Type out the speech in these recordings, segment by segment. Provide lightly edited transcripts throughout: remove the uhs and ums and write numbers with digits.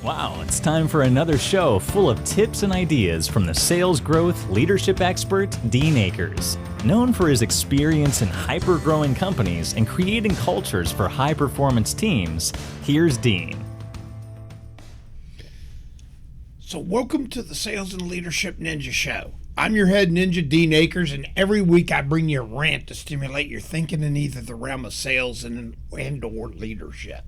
Wow, it's time for another show full of tips and ideas from the sales growth leadership expert, Dean Akers. Known for his experience in hyper-growing companies and creating cultures for high-performance teams, here's Dean. So welcome to the Sales and Leadership Ninja Show. I'm your head ninja, Dean Akers, and every week I bring you a rant to stimulate your thinking in either the realm of sales and or leadership.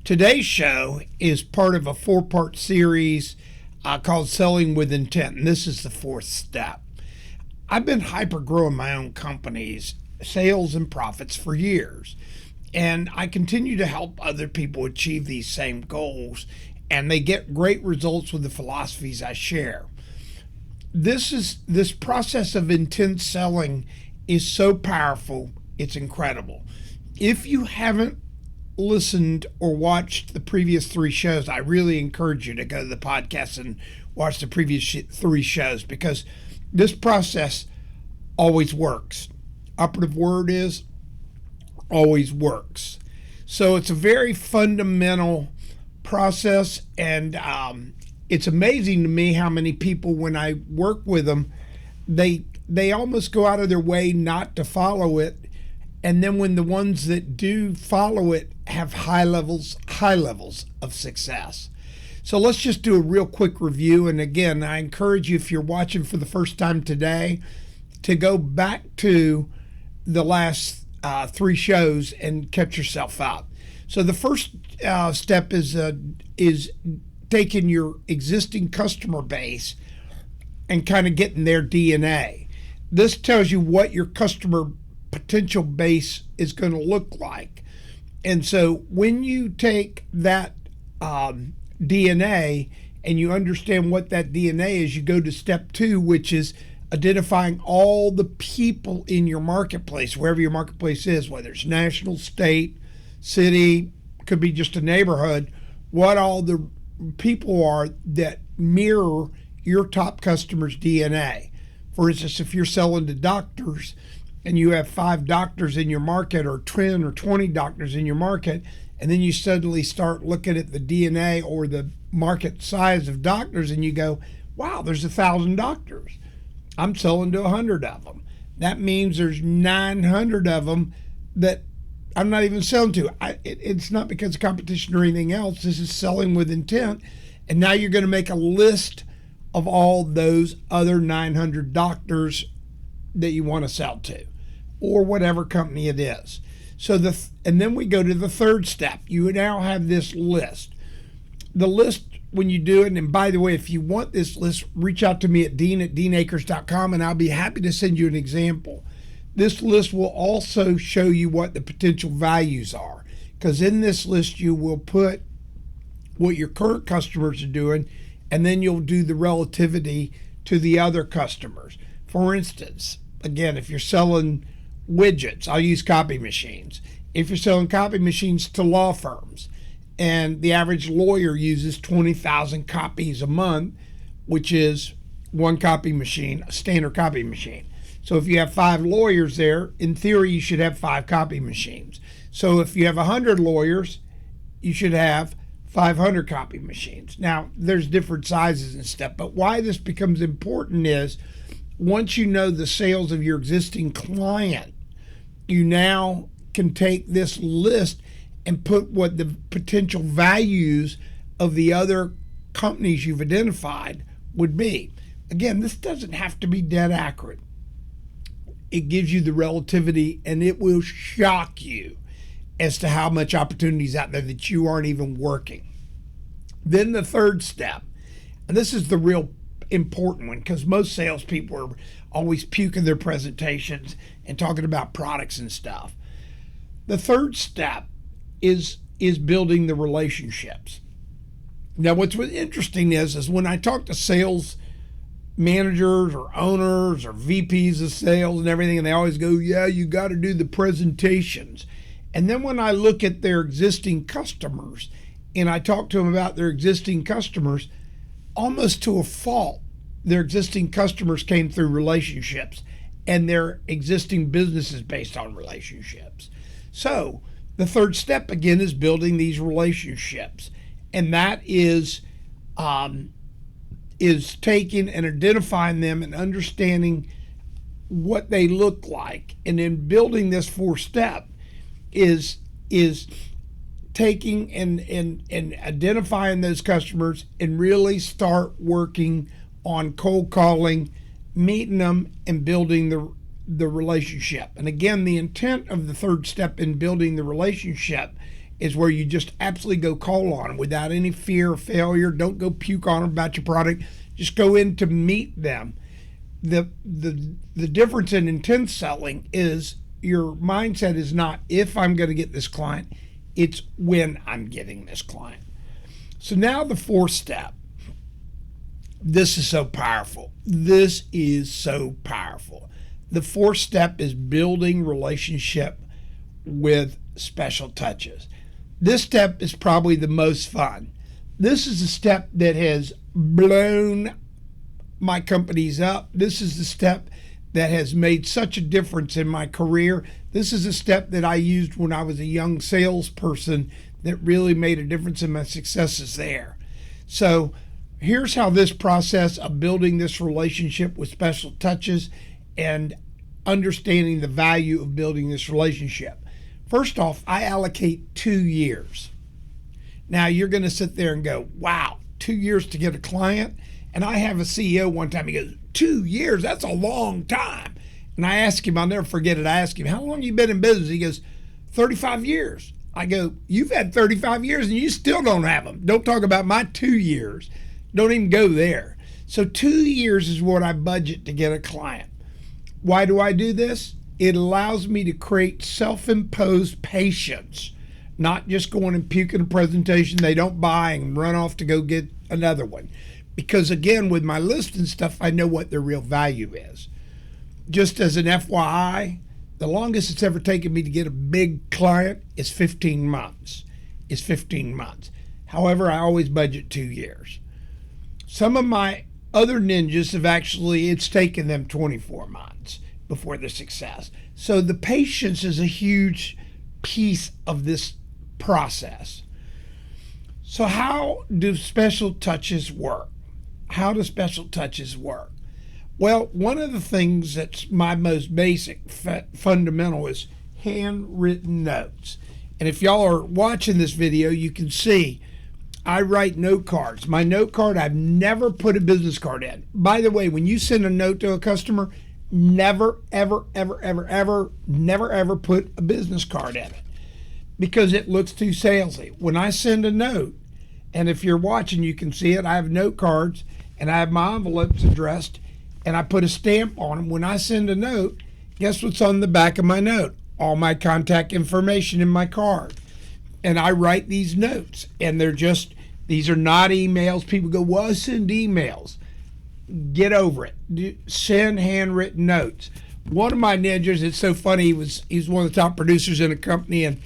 Today's show is part of a 4-part series called Selling with Intent, and this is the 4th step. I've been hyper-growing my own company's sales and profits for years, and I continue to help other people achieve these same goals, and they get great results with the philosophies I share. This process of intent selling is so powerful, it's incredible. If you haven't listened or watched the previous 3 shows, I really encourage you to go to the podcast and watch the previous 3 shows, because this process always works. Operative word is always works. So it's a very fundamental process, and it's amazing to me how many people, when I work with them, they almost go out of their way not to follow it. And then when the ones that do follow it have high levels of success. So let's just do a real quick review. And again, I encourage you, if you're watching for the first time today, to go back to the last 3 shows and catch yourself up. So the first step is taking your existing customer base and kind of getting their DNA. This tells you what your customer potential base is going to look like. And so when you take that DNA and you understand what that DNA is, you go to step 2, which is identifying all the people in your marketplace, wherever your marketplace is, whether it's national, state, city, could be just a neighborhood, what all the people are that mirror your top customer's DNA. For instance, if you're selling to doctors, and you have 5 doctors in your market, or 10 or 20 doctors in your market, and then you suddenly start looking at the DNA or the market size of doctors, and you go, wow, there's 1,000 doctors. I'm selling to 100 of them. That means there's 900 of them that I'm not even selling to. It's not because of competition or anything else. This is selling with intent. And now you're going to make a list of all those other 900 doctors that you want to sell to, or whatever company it is. So and then we go to the 3rd step. You now have this list. The list, when you do it, and by the way, if you want this list, reach out to me at dean@deanakers.com, and I'll be happy to send you an example. This list will also show you what the potential values are, because in this list you will put what your current customers are doing, and then you'll do the relativity to the other customers. For instance, again, if you're selling widgets, I'll use copy machines. If you're selling copy machines to law firms, and the average lawyer uses 20,000 copies a month, which is one copy machine, a standard copy machine. So if you have 5 lawyers there, in theory, you should have 5 copy machines. So if you have 100 lawyers, you should have 500 copy machines. Now, there's different sizes and stuff, but why this becomes important is, once you know the sales of your existing client, you now can take this list and put what the potential values of the other companies you've identified would be. Again, this doesn't have to be dead accurate. It gives you the relativity, and it will shock you as to how much opportunity is out there that you aren't even working. Then the 3rd step, and this is the real important one, because most salespeople are always puking their presentations and talking about products and stuff. The 3rd step is building the relationships. Now, what's interesting is when I talk to sales managers or owners or VPs of sales and everything, and they always go, yeah, you got to do the presentations. And then when I look at their existing customers and I talk to them about their existing customers, almost to a fault, their existing customers came through relationships, and their existing business is based on relationships. So the 3rd step, again, is building these relationships. and that is taking and identifying them and understanding what they look like, and then building this 4-step is taking and identifying those customers and really start working on cold calling, meeting them, and building the relationship. And again, the intent of the 3rd step in building the relationship is where you just absolutely go call on them without any fear of failure. Don't go puke on them about your product. Just go in to meet them. The difference in intense selling is your mindset is not if I'm going to get this client, it's when I'm getting this client. So now the 4th step. This is so powerful. This is so powerful. The 4th step is building relationship with special touches. This step is probably the most fun. This is a step that has blown my companies up. This is the step that has made such a difference in my career. This is a step that I used when I was a young salesperson that really made a difference in my successes there. So here's how this process of building this relationship with special touches and understanding the value of building this relationship. First off, I allocate 2 years. Now you're going to sit there and go, wow, 2 years to get a client? And I have a CEO one time, he goes, 2 years, that's a long time. And I asked him, I'll never forget it, I asked him, how long have you been in business? He goes, 35 years. I go, you've had 35 years and you still don't have them. Don't talk about my 2 years. Don't even go there. So 2 years is what I budget to get a client. Why do I do this? It allows me to create self-imposed patience, not just going and puking a presentation they don't buy and run off to go get another one. Because again, with my list and stuff, I know what their real value is. Just as an FYI, the longest it's ever taken me to get a big client is 15 months. However, I always budget 2 years. Some of my other ninjas have actually, it's taken them 24 months before the success. So the patience is a huge piece of this process. So how do special touches work? How do special touches work? Well, one of the things that's my most basic fundamental is handwritten notes. And if y'all are watching this video, you can see I write note cards. My note card, I've never put a business card in. By the way, when you send a note to a customer, never, ever, ever, ever, ever, never, ever put a business card in it because it looks too salesy. When I send a note, and if you're watching, you can see it, I have note cards and I have my envelopes addressed and I put a stamp on them. When I send a note, guess what's on the back of my note? All my contact information in my card. And I write these notes, and these are not emails. People go, well, I send emails. Get over it. Send handwritten notes. One of my ninjas, it's so funny, he's one of the top producers in a company, and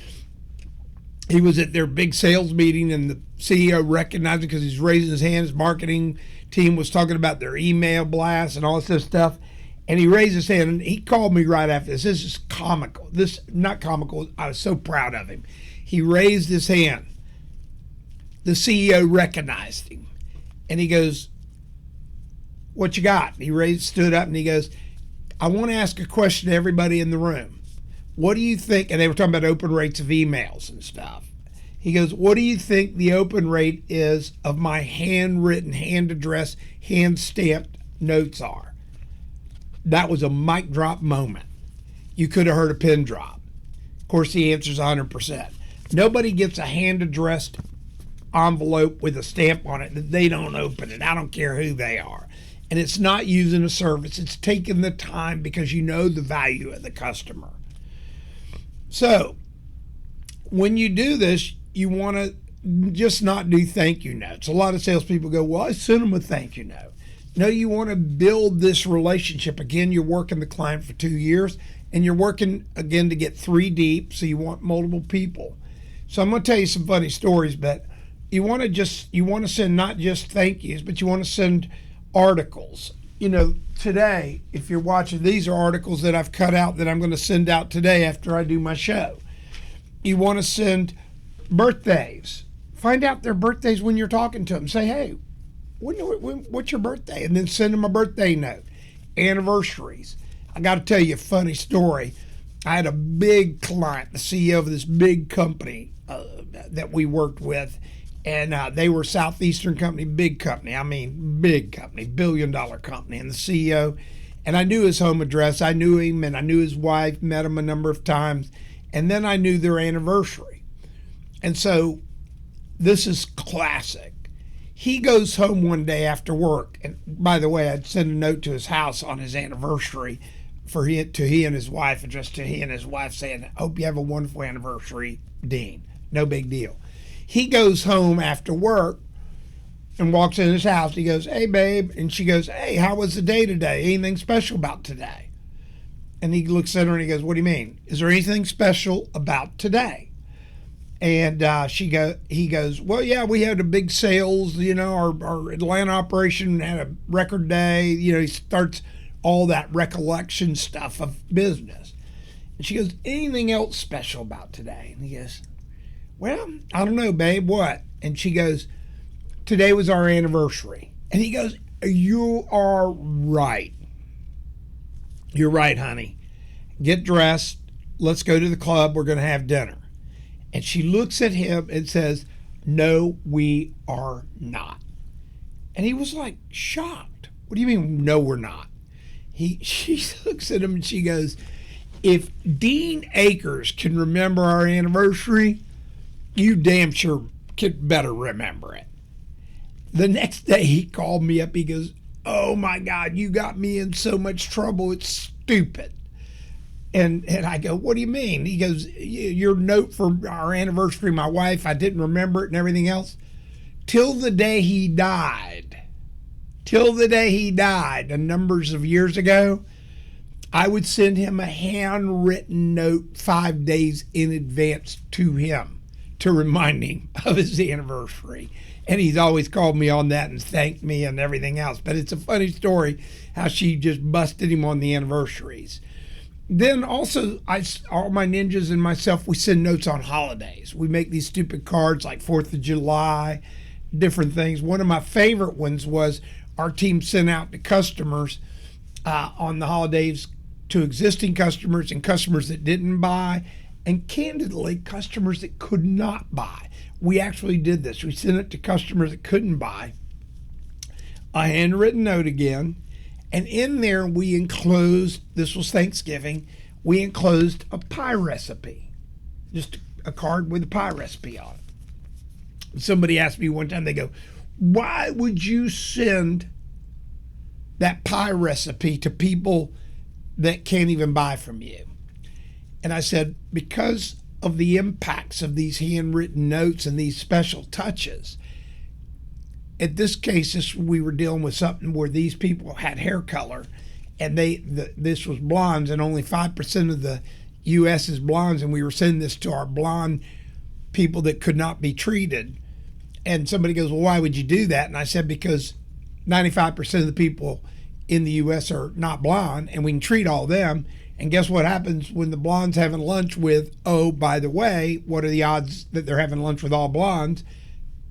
he was at their big sales meeting, and the CEO recognized him because he's raising his hand. His marketing team was talking about their email blasts and all this stuff. And he raised his hand, and he called me right after this. This is comical. Not comical. I was so proud of him. He raised his hand. The CEO recognized him. And he goes, what you got? He stood up, and he goes, I want to ask a question to everybody in the room. What do you think? And they were talking about open rates of emails and stuff. He goes, what do you think the open rate is of my handwritten, hand-addressed, hand-stamped notes are? That was a mic drop moment. You could have heard a pin drop. Of course, the answer is 100%. Nobody gets a hand-addressed envelope with a stamp on it that they don't open it. I don't care who they are. And it's not using a service. It's taking the time because you know the value of the customer. So when you do this, you want to just not do thank you notes. A lot of salespeople go, well, I sent them a thank you note. No, you want to build this relationship. Again, you're working the client for 2 years, and you're working, again, to get 3 deep, so you want multiple people. So I'm going to tell you some funny stories, but you want to send not just thank yous, but you want to send articles. You know, today, if you're watching, these are articles that I've cut out that I'm going to send out today after I do my show. You want to send birthdays Find out their birthdays when you're talking to them. Say, hey, what's your birthday? And then send them a birthday note. Anniversaries. I got to tell you a funny story. I had a big client, the CEO of this big company that we worked with, and they were Southeastern company, big company. I mean, big company, billion-dollar company. And the CEO, and I knew his home address. I knew him, and I knew his wife, met him a number of times. And then I knew their anniversary. And so this is classic. He goes home one day after work. And by the way, I'd send a note to his house on his anniversary to he and his wife, addressed to he and his wife, saying, hope you have a wonderful anniversary, Dean. No big deal. He goes home after work and walks in his house. He goes, hey, babe. And she goes, hey, how was the day today? Anything special about today? And he looks at her and he goes, what do you mean? Is there anything special about today? And he goes, well, yeah, we had a big sales, our Atlanta operation had a record day. He starts all that recollection stuff of business. And she goes, anything else special about today? And he goes, well, I don't know, babe, what? And she goes, today was our anniversary. And he goes, you are right. You're right, honey. Get dressed. Let's go to the club. We're going to have dinner. And she looks at him and says, no, we are not. And he was like shocked. What do you mean, no, we're not? She looks at him and she goes, if Dean Akers can remember our anniversary, you damn sure could better remember it. The next day he called me up. He goes, oh my God, you got me in so much trouble. It's stupid. And I go, what do you mean? He goes, your note for our anniversary, my wife, I didn't remember it and everything else. Till the day he died, a numbers of years ago, I would send him a handwritten note 5 days in advance to him to remind him of his anniversary. And he's always called me on that and thanked me and everything else. But it's a funny story how she just busted him on the anniversaries. Then also, all my ninjas and myself, we send notes on holidays. We make these stupid cards like 4th of July, different things. One of my favorite ones was our team sent out to customers on the holidays, to existing customers and customers that didn't buy, and candidly, customers that could not buy. We actually did this. We sent it to customers that couldn't buy. A handwritten note again. And in there, we enclosed, this was Thanksgiving, we enclosed a pie recipe. Just a card with a pie recipe on it. Somebody asked me one time, they go, why would you send that pie recipe to people that can't even buy from you? And I said, because of the impacts of these handwritten notes and these special touches. In this case, we were dealing with something where these people had hair color, and this was blondes, and only 5% of the U.S. is blondes, and we were sending this to our blonde people that could not be treated. And somebody goes, well, why would you do that? And I said, because 95% of the people in the U.S. are not blonde, and we can treat all of them. And guess what happens when the blondes having lunch with, oh, by the way, what are the odds that they're having lunch with all blondes?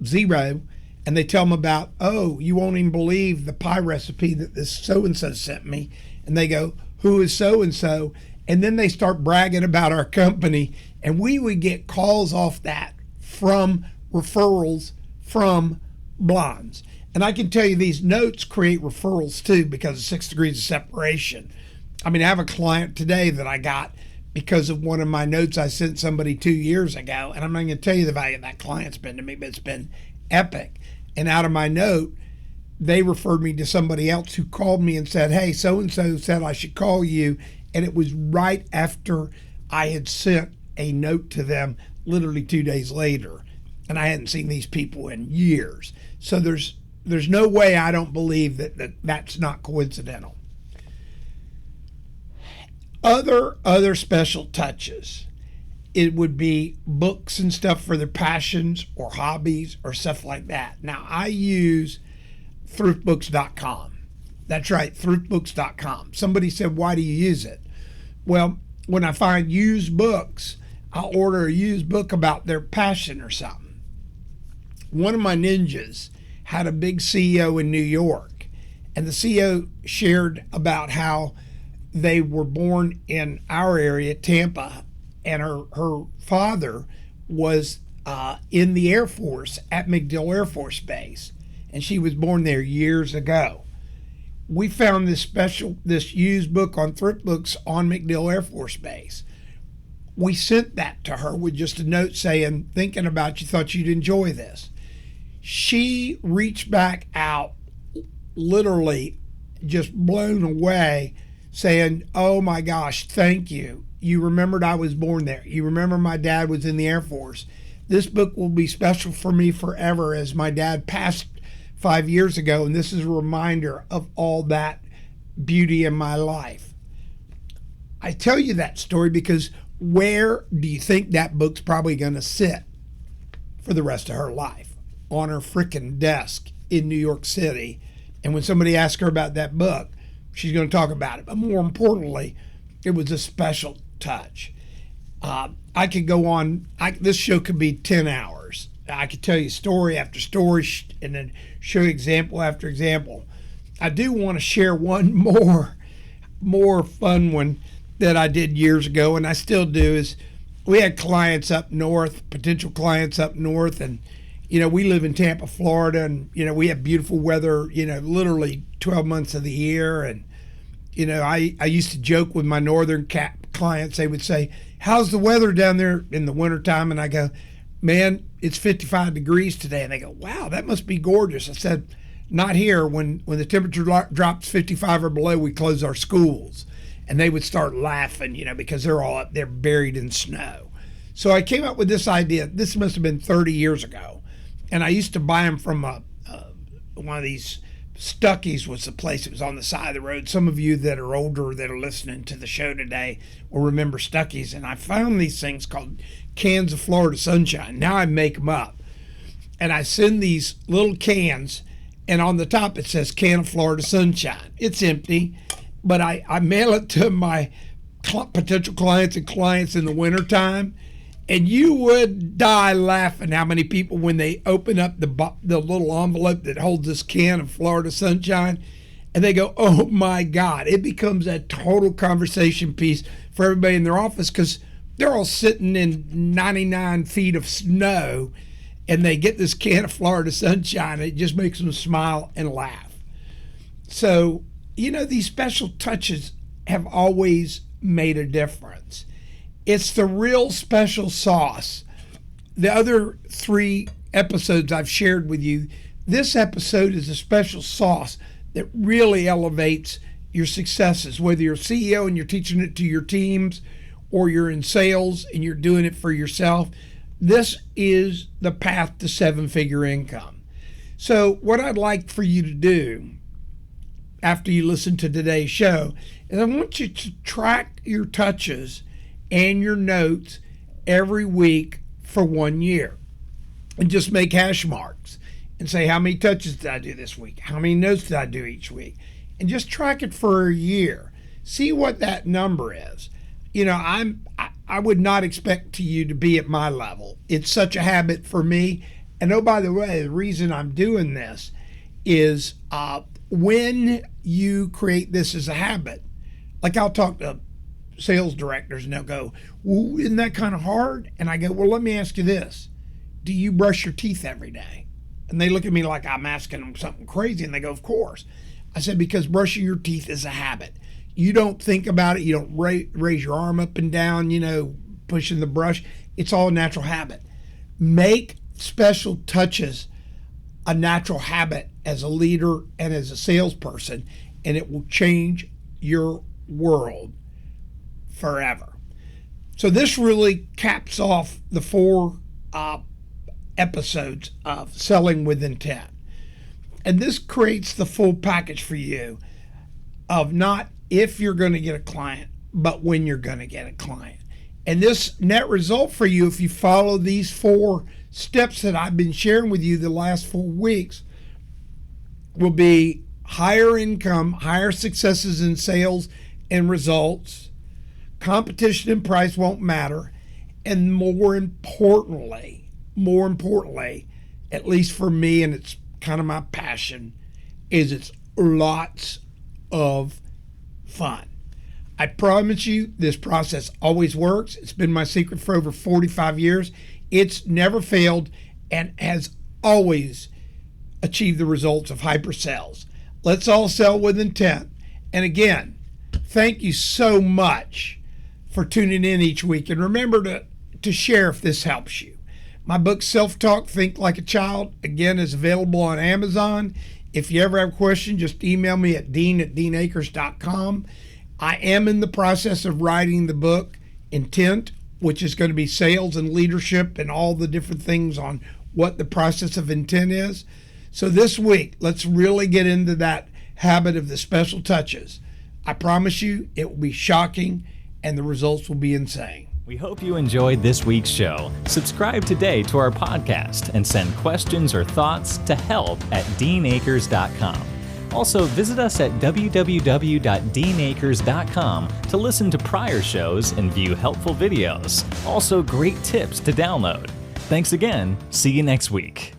0. And they tell them about, oh, you won't even believe the pie recipe that this so-and-so sent me. And they go, who is so-and-so? And then they start bragging about our company. And we would get calls off that from referrals from blondes. And I can tell you these notes create referrals too, because of 6 degrees of separation. I mean, I have a client today that I got because of one of my notes I sent somebody 2 years ago. And I'm not going to tell you the value that client's been to me, but it's been epic. And out of my note, they referred me to somebody else who called me and said, hey, so-and-so said I should call you. And it was right after I had sent a note to them literally 2 days later. And I hadn't seen these people in years. So there's no way I don't believe that's not coincidental. Other special touches. It would be books and stuff for their passions or hobbies or stuff like that. Now, I use thriftbooks.com. That's right, thriftbooks.com. Somebody said, why do you use it? Well, when I find used books, I'll order a used book about their passion or something. one of my ninjas had a big CEO in New York, and the CEO shared about how they were born in our area, Tampa, and her father was in the Air Force at MacDill Air Force Base, and she was born there years ago. We found this used book on thrift books on MacDill Air Force Base. We sent that to her with just a note saying, thinking about you, thought you'd enjoy this. She reached back out, literally just blown away, saying, oh my gosh, thank you. You remembered I was born there. You remember my dad was in the Air Force. This book will be special for me forever, as my dad passed 5 years ago, and this is a reminder of all that beauty in my life. I tell you that story because where do you think that book's probably going to sit for the rest of her life? On her frickin' desk in New York City. And when somebody asks her about that book, she's going to talk about it. But more importantly, it was a special touch. I could go on. This show could be 10 hours. I could tell you story after story and then show you example after example. I do want to share one more fun one that I did years ago, and I still do, is we had clients up north, potential clients up north, and we live in Tampa, Florida, and we have beautiful weather, literally 12 months of the year. And I used to joke with my northern clients. They would say, how's the weather down there in the wintertime? And I go, man, it's 55 degrees today. And they go, wow, that must be gorgeous. I said, not here. When the temperature drops 55 or below, we close our schools. And they would start laughing, because they're all up there buried in snow. So I came up with this idea. This must have been 30 years ago. And I used to buy them from one of these, Stuckey's was the place. It was on the side of the road. Some of you that are older that are listening to the show today will remember Stuckey's. And I found these things called cans of Florida Sunshine. Now I make them up. And I send these little cans, and on the top it says can of Florida Sunshine. It's empty, but I mail it to my potential clients and clients in the wintertime. And you would die laughing how many people, when they open up the little envelope that holds this can of Florida Sunshine, and they go, oh my God, it becomes a total conversation piece for everybody in their office, because they're all sitting in 99 feet of snow, and they get this can of Florida Sunshine. It just makes them smile and laugh. So, these special touches have always made a difference. It's the real special sauce. The other 3 episodes I've shared with you, this episode is a special sauce that really elevates your successes, whether you're a CEO and you're teaching it to your teams, or you're in sales and you're doing it for yourself. This is the path to 7-figure income. So what I'd like for you to do after you listen to today's show is I want you to track your touches and your notes every week for 1 year, and just make hash marks and say, how many touches did I do this week? How many notes did I do each week? And just track it for a year. See what that number is. I would not expect you to be at my level. It's such a habit for me. And oh, by the way, the reason I'm doing this is when you create this as a habit, like I'll talk to sales directors and they'll go, well, isn't that kind of hard? And I go, well, let me ask you this. Do you brush your teeth every day? And they look at me like I'm asking them something crazy, and they go, of course. I said, because brushing your teeth is a habit. You don't think about it. You don't raise your arm up and down, pushing the brush. It's all a natural habit. Make special touches a natural habit as a leader and as a salesperson, and it will change your world forever. So this really caps off the 4 episodes of Selling with Intent. And this creates the full package for you of not if you're going to get a client, but when you're going to get a client. And this net result for you, if you follow these 4 steps that I've been sharing with you the last 4 weeks, will be higher income, higher successes in sales and results. Competition and price won't matter. And more importantly, at least for me, and it's kind of my passion, is it's lots of fun. I promise you this process always works. It's been my secret for over 45 years. It's never failed and has always achieved the results of hyper sales. Let's all sell with intent. And again, thank you so much for tuning in each week. And remember to share if this helps you. My book, Self-Talk, Think Like a Child, again, is available on Amazon. If you ever have a question, just email me at dean@deanakers.com. I am in the process of writing the book, Intent, which is going to be sales and leadership and all the different things on what the process of intent is. So this week, let's really get into that habit of the special touches. I promise you, it will be shocking and the results will be insane. We hope you enjoyed this week's show. Subscribe today to our podcast and send questions or thoughts to help@deanakers.com. Also, visit us at www.deanakers.com to listen to prior shows and view helpful videos. Also, great tips to download. Thanks again. See you next week.